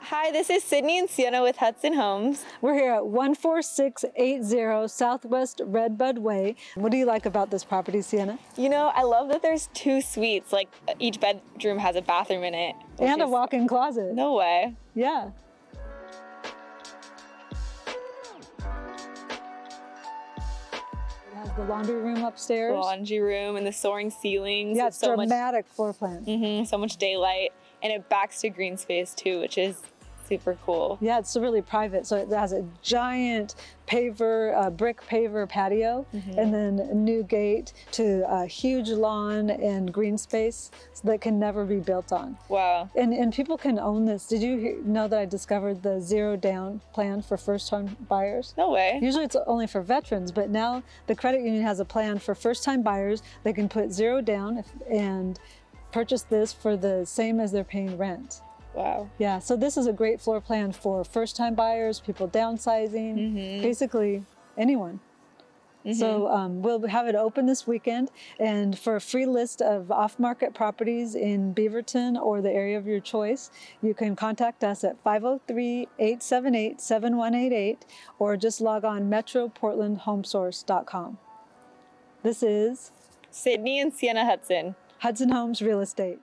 Hi, this is Sidney and Sienna with Hudson Homes. We're here at 14680 Southwest Redbud Way. What do you like about this property, Sienna? You know, I love that there's 2 suites, like each bedroom has a bathroom in it. And a walk-in closet. No way. Yeah. It has the laundry room upstairs. The laundry room and the soaring ceilings. Yeah, it's so dramatic floor plan. So much daylight. And it backs to green space too, which is super cool. Yeah, it's really private. So it has a giant paver, brick paver patio, and then a new gate to a huge lawn and green space that can never be built on. Wow. And people can own this. Did you know that I discovered the zero down plan for first time buyers? No way. Usually it's only for veterans, but now the credit union has a plan for first time buyers. They can put zero down and purchase this for the same as they're paying rent. Wow. Yeah, so this is a great floor plan for first-time buyers, people downsizing, basically anyone. So we'll have it open this weekend, and for a free list of off-market properties in Beaverton or the area of your choice, you can contact us at 503-878-7188 or just log on metroportlandhomesource.com. This is Sidney and Sienna Hudson. Hudson Homes Real Estate.